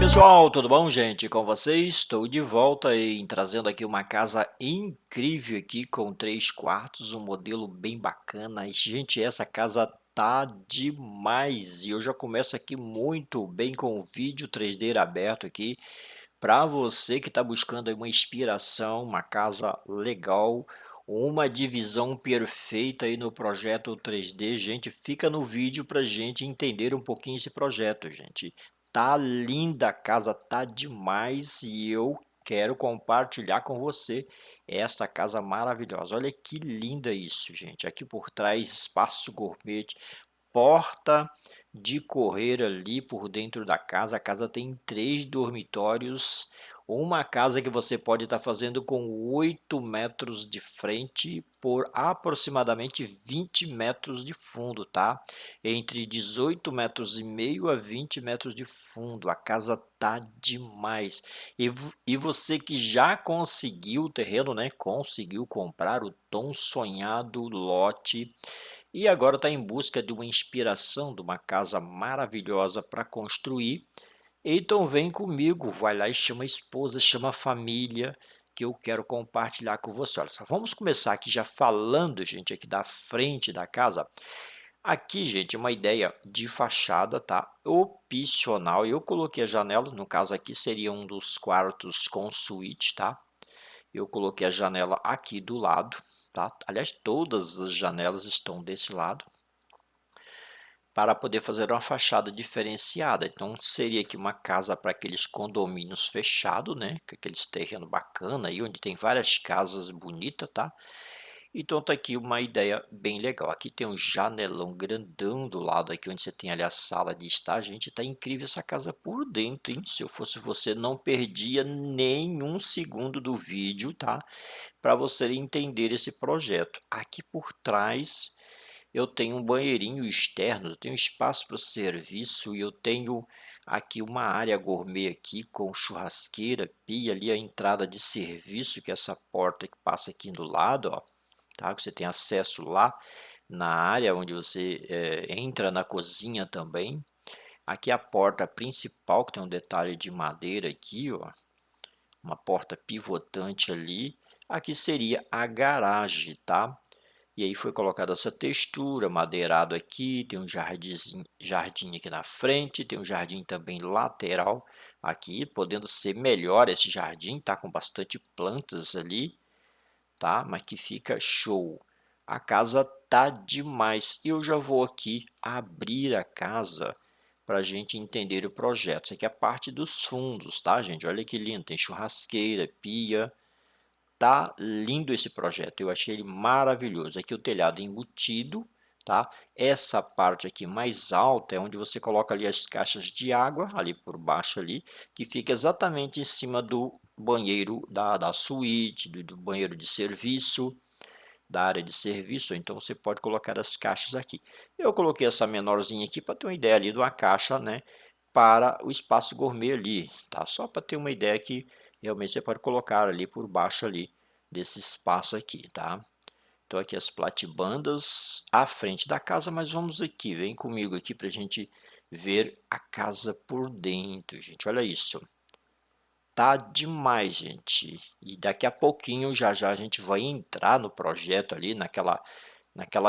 pessoal, tudo bom, gente? Com vocês? Estou de volta e trazendo aqui uma casa incrível aqui com 3 quartos, um modelo bem bacana. E, gente, essa casa tá demais e eu já começo aqui muito bem com o vídeo 3D aberto aqui para você que está buscando aí uma inspiração, uma casa legal, uma divisão perfeita aí no projeto 3D. Gente, fica no vídeo para gente entender um pouquinho esse projeto, gente. Tá linda a casa, tá demais e eu quero compartilhar com você esta casa maravilhosa. Olha que linda isso, gente. Aqui por trás, espaço gourmet, porta de correr ali por dentro da casa. A casa tem 3 dormitórios, uma casa que você pode estar fazendo com 8 metros de frente por aproximadamente 20 metros de fundo, tá? Entre 18 metros e meio a 20 metros de fundo. A casa tá demais. E você que já conseguiu o terreno, né? Conseguiu comprar o tão sonhado lote e agora está em busca de uma inspiração, de uma casa maravilhosa para construir. Então vem comigo, vai lá e chama a esposa, chama a família, que eu quero compartilhar com você. Olha só, vamos começar aqui já falando, gente, aqui da frente da casa. Aqui, gente, uma ideia de fachada, tá? Opcional. Eu coloquei a janela, no caso aqui seria um dos quartos com suíte, tá? Eu coloquei a janela aqui do lado, tá? Aliás, todas as janelas estão desse lado para poder fazer uma fachada diferenciada. Então, seria aqui uma casa para aqueles condomínios fechados, né? Com aqueles terrenos bacana aí, onde tem várias casas bonitas, tá? Então, tá aqui uma ideia bem legal. Aqui tem um janelão grandão do lado aqui, onde você tem ali a sala de estar. Gente, tá incrível essa casa por dentro, hein? Se eu fosse você, não perdia nenhum segundo do vídeo, tá? Para você entender esse projeto. Aqui por trás eu tenho um banheirinho externo, eu tenho espaço para o serviço e eu tenho aqui uma área gourmet aqui com churrasqueira, pia ali a entrada de serviço, que é essa porta que passa aqui do lado, ó, tá? Você tem acesso lá na área onde você entra na cozinha também. Aqui a porta principal, que tem um detalhe de madeira aqui, ó, uma porta pivotante ali. Aqui seria a garagem, tá? E aí foi colocada essa textura, madeirado aqui, tem um jardim aqui na frente, tem um jardim também lateral aqui, podendo ser melhor esse jardim, tá? Com bastante plantas ali, tá? Mas que fica show. A casa tá demais. Eu já vou aqui abrir a casa para a gente entender o projeto. Isso aqui é a parte dos fundos, tá, gente? Olha que lindo, tem churrasqueira, pia. Tá lindo esse projeto, eu achei ele maravilhoso. Aqui o telhado embutido, tá? Essa parte aqui mais alta é onde você coloca ali as caixas de água, ali por baixo ali, que fica exatamente em cima do banheiro da suíte, do banheiro de serviço, da área de serviço. Então você pode colocar as caixas aqui. Eu coloquei essa menorzinha aqui para ter uma ideia ali de uma caixa, né? Para o espaço gourmet ali, tá? Só para ter uma ideia que realmente você pode colocar ali por baixo ali desse espaço aqui, tá? Então aqui as platibandas à frente da casa, mas vamos aqui, vem comigo aqui para a gente ver a casa por dentro, gente. Olha isso, tá demais, gente. E daqui a pouquinho, já já a gente vai entrar no projeto ali, naquela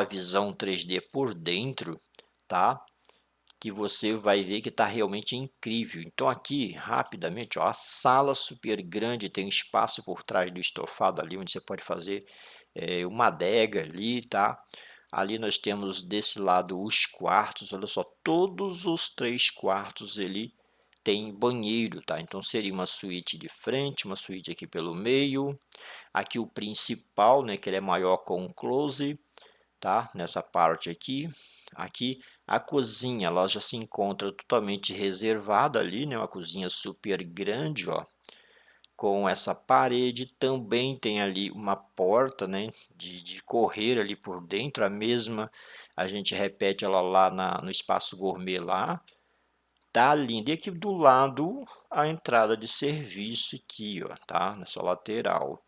visão 3D por dentro, tá? Que você vai ver que está realmente incrível. Então aqui, rapidamente, ó, a sala super grande, tem espaço por trás do estofado ali, onde você pode fazer uma adega ali, tá? Ali nós temos desse lado os quartos, olha só, todos os 3 quartos ele tem banheiro, tá? Então seria uma suíte de frente, uma suíte aqui pelo meio, aqui o principal, né, que ele é maior com um close, tá? Nessa parte aqui. Aqui a cozinha, ela já se encontra totalmente reservada ali, né? Uma cozinha super grande, ó. Com essa parede também tem ali uma porta, né? De correr ali por dentro, a mesma a gente repete ela lá no espaço gourmet lá. Tá lindo. E aqui do lado a entrada de serviço aqui, ó, tá? Nessa lateral.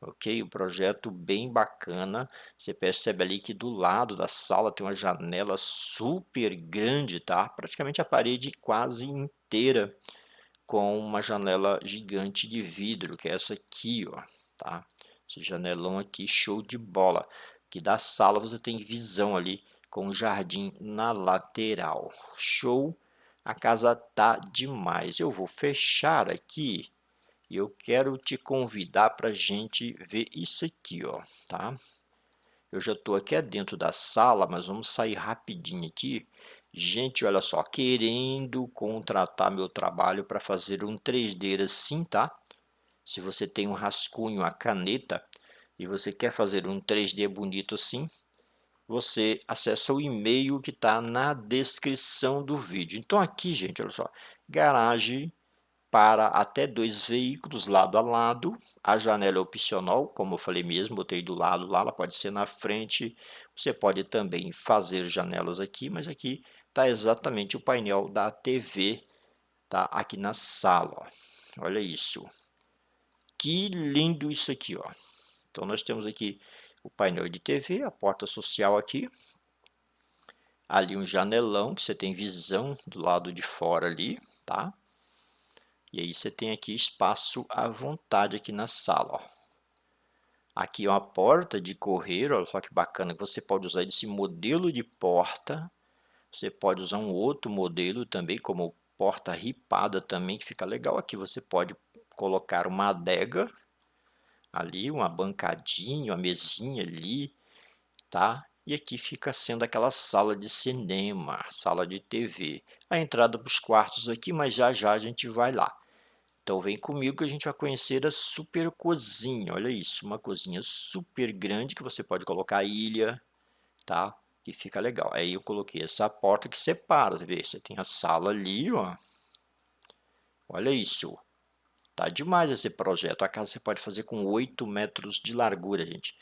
Ok, um projeto bem bacana. Você percebe ali que do lado da sala tem uma janela super grande, tá? Praticamente a parede quase inteira com uma janela gigante de vidro, que é essa aqui, ó, tá? Esse janelão aqui, show de bola. Que da sala você tem visão ali com o jardim na lateral. Show! A casa tá demais. Eu vou fechar aqui e eu quero te convidar para a gente ver isso aqui, ó, tá? Eu já estou aqui dentro da sala, mas vamos sair rapidinho aqui. Gente, olha só, querendo contratar meu trabalho para fazer um 3D assim, tá? Se você tem um rascunho, a caneta, e você quer fazer um 3D bonito assim, você acessa o e-mail que está na descrição do vídeo. Então aqui, gente, olha só, garagem para até 2 veículos lado a lado. A janela é opcional, como eu falei mesmo, botei do lado lá, ela pode ser na frente. Você pode também fazer janelas aqui, mas aqui está exatamente o painel da TV, tá? Aqui na sala, ó. Olha isso. Que lindo isso aqui, ó. Então nós temos aqui o painel de TV, a porta social aqui. Ali um janelão que você tem visão do lado de fora ali, tá? E aí você tem aqui espaço à vontade aqui na sala, ó. Aqui é uma porta de correr, olha só que bacana, que você pode usar esse modelo de porta. Você pode usar um outro modelo também, como porta ripada também, que fica legal. Aqui você pode colocar uma adega ali, uma bancadinha, uma mesinha ali, tá? E aqui fica sendo aquela sala de cinema, sala de TV. A entrada para os quartos aqui, mas já já a gente vai lá. Então vem comigo que a gente vai conhecer a super cozinha. Olha isso, uma cozinha super grande que você pode colocar ilha, tá? Que fica legal. Aí eu coloquei essa porta que separa, você vê? Você tem a sala ali, ó. Olha isso. Tá demais esse projeto. A casa você pode fazer com 8 metros de largura, gente.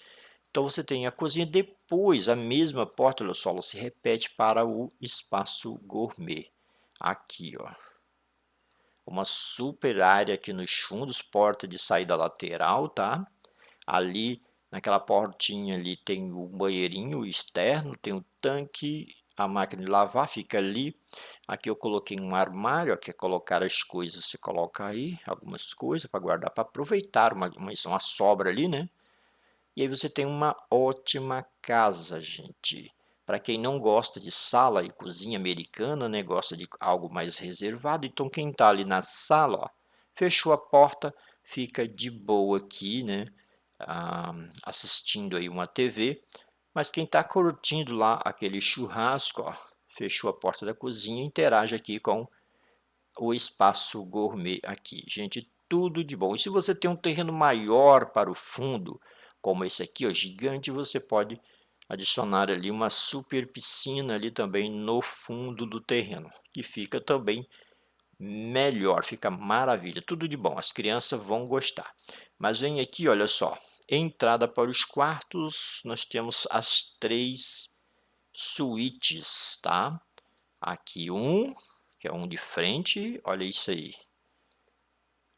Então você tem a cozinha, depois a mesma porta, olha só, ela se repete para o espaço gourmet. Aqui, ó. Uma super área aqui nos fundos, porta de saída lateral, tá? Ali, naquela portinha ali, tem o banheirinho externo, tem o tanque, a máquina de lavar fica ali. Aqui eu coloquei um armário, ó, que é colocar as coisas, você coloca aí algumas coisas para guardar, para aproveitar uma sobra ali, né? E aí você tem uma ótima casa, gente. Para quem não gosta de sala e cozinha americana, né, gosta de algo mais reservado, então quem está ali na sala, ó, fechou a porta, fica de boa aqui, né, assistindo aí uma TV. Mas quem está curtindo lá aquele churrasco, ó, fechou a porta da cozinha, interage aqui com o espaço gourmet aqui. Gente, tudo de bom. E se você tem um terreno maior para o fundo, como esse aqui, ó, gigante, você pode adicionar ali uma super piscina ali também no fundo do terreno, que fica também melhor, fica maravilha, tudo de bom, as crianças vão gostar. Mas vem aqui, olha só, entrada para os quartos, nós temos as 3 suítes, tá? Aqui um, que é um de frente, olha isso aí.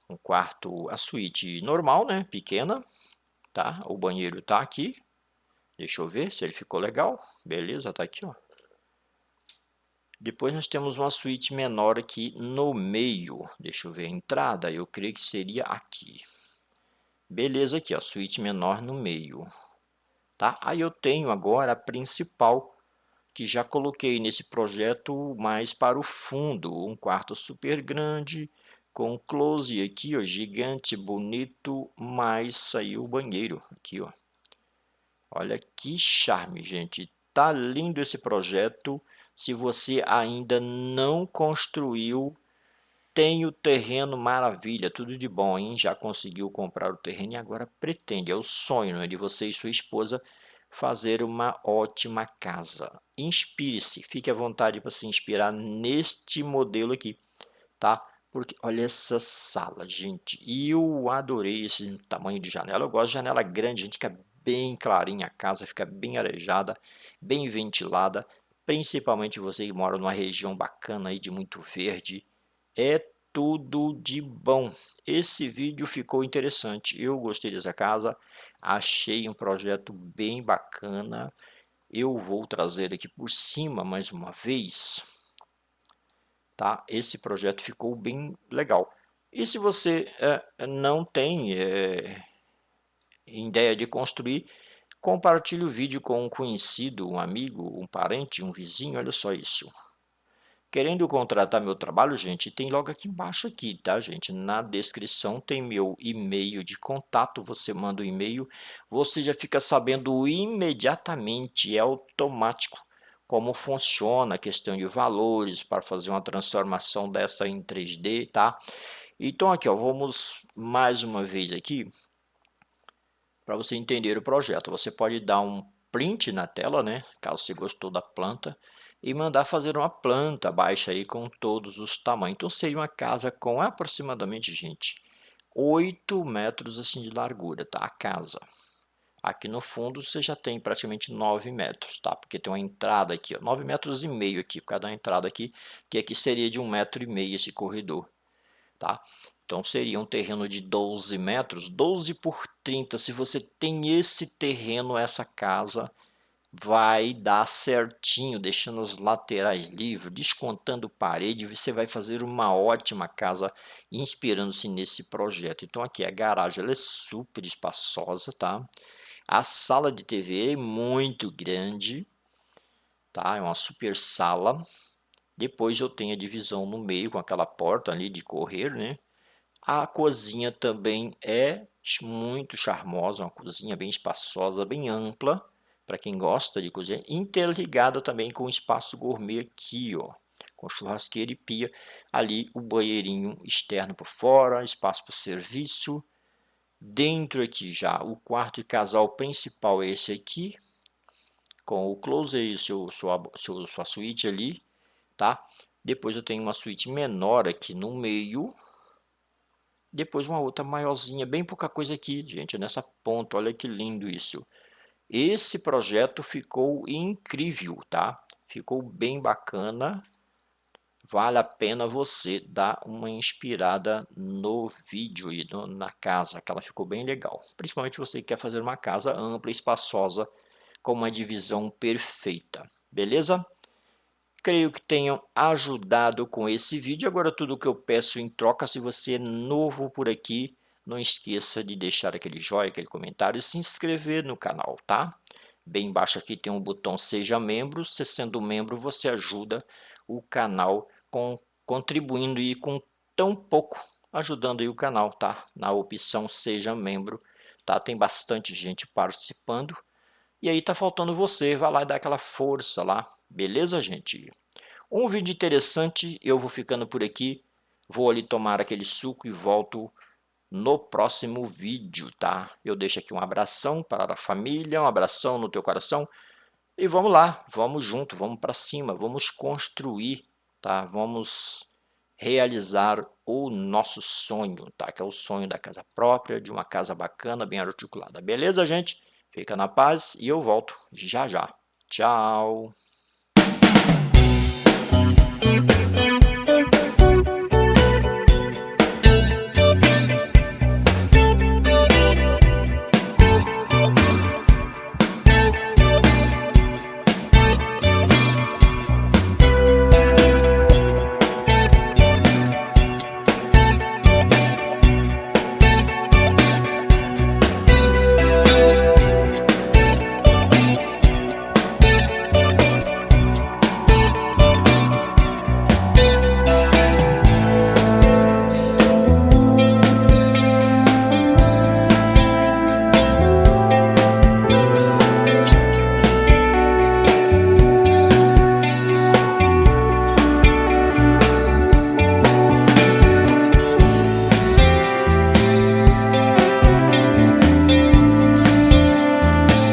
Um quarto, a suíte normal, né? Pequena, tá? O banheiro tá aqui. Deixa eu ver se ele ficou legal. Beleza, tá aqui, ó. Depois nós temos uma suíte menor aqui no meio. Deixa eu ver a entrada, eu creio que seria aqui. Beleza, aqui, ó, suíte menor no meio, tá? Aí eu tenho agora a principal, que já coloquei nesse projeto mais para o fundo, um quarto super grande, com close aqui, ó, gigante, bonito, mas saiu o banheiro aqui, ó. Olha que charme, gente. Tá lindo esse projeto. Se você ainda não construiu, tem o terreno, maravilha, tudo de bom, hein? Já conseguiu comprar o terreno e agora pretende, é o sonho, né, de você e sua esposa fazer uma ótima casa. Inspire-se, fique à vontade para se inspirar neste modelo aqui, tá? Porque olha essa sala, gente. Eu adorei esse tamanho de janela. Eu gosto de janela grande, gente, fica bem clarinha a casa, fica bem arejada, bem ventilada. Principalmente você que mora numa região bacana aí de muito verde. É tudo de bom. Esse vídeo ficou interessante. Eu gostei dessa casa. Achei um projeto bem bacana. Eu vou trazer aqui por cima mais uma vez tá? Esse projeto ficou bem legal. E se você não tem ideia de construir, compartilhe o vídeo com um conhecido, um amigo, um parente, um vizinho, olha só isso. Querendo contratar meu trabalho, gente, tem logo aqui embaixo aqui, tá, gente? Na descrição tem meu e-mail de contato, você manda o e-mail, você já fica sabendo imediatamente, é automático, como funciona a questão de valores para fazer uma transformação dessa em 3D, tá? Então aqui, ó, vamos mais uma vez aqui, para você entender o projeto. Você pode dar um print na tela, né, caso você gostou da planta, e mandar fazer uma planta baixa aí com todos os tamanhos. Então seria uma casa com aproximadamente, gente, 8 metros assim de largura, tá? A casa. Aqui no fundo você já tem praticamente 9 metros, tá? Porque tem uma entrada aqui, ó, 9 metros e meio aqui, por causa da entrada aqui, que aqui seria de 1,5 m esse corredor, tá? Então seria um terreno de 12 metros, 12 por 30. Se você tem esse terreno, essa casa vai dar certinho, deixando as laterais livres, descontando parede, você vai fazer uma ótima casa inspirando-se nesse projeto. Então aqui a garagem, ela é super espaçosa, tá? A sala de TV é muito grande, tá? É uma super sala. Depois eu tenho a divisão no meio com aquela porta ali de correr, né? A cozinha também é muito charmosa, uma cozinha bem espaçosa, bem ampla, para quem gosta de cozinha, interligada também com o espaço gourmet aqui, ó, com churrasqueira e pia, ali o banheirinho externo por fora, espaço para serviço, dentro aqui já o quarto de casal principal é esse aqui, com o closet e sua suíte ali, tá? Depois eu tenho uma suíte menor aqui no meio, depois uma outra maiorzinha, bem pouca coisa aqui, gente, nessa ponta, olha que lindo isso. Esse projeto ficou incrível, tá? Ficou bem bacana, vale a pena você dar uma inspirada no vídeo e na casa, que ela ficou bem legal. Principalmente você que quer fazer uma casa ampla e espaçosa, com uma divisão perfeita, beleza? Creio que tenham ajudado com esse vídeo. Agora tudo que eu peço em troca, se você é novo por aqui, não esqueça de deixar aquele joinha, aquele comentário e se inscrever no canal, tá? Bem embaixo aqui tem um botão Seja Membro. Você sendo membro, você ajuda o canal contribuindo e com tão pouco ajudando aí o canal, tá? Na opção Seja Membro, tá? Tem bastante gente participando. E aí tá faltando você, vai lá e dá aquela força lá, beleza, gente? Um vídeo interessante, eu vou ficando por aqui, vou ali tomar aquele suco e volto no próximo vídeo, tá? Eu deixo aqui um abração para a família, um abração no teu coração e vamos lá, vamos junto, vamos para cima, vamos construir, tá? Vamos realizar o nosso sonho, tá? Que é o sonho da casa própria, de uma casa bacana, bem articulada. Beleza, gente? Fica na paz e eu volto já já. Tchau!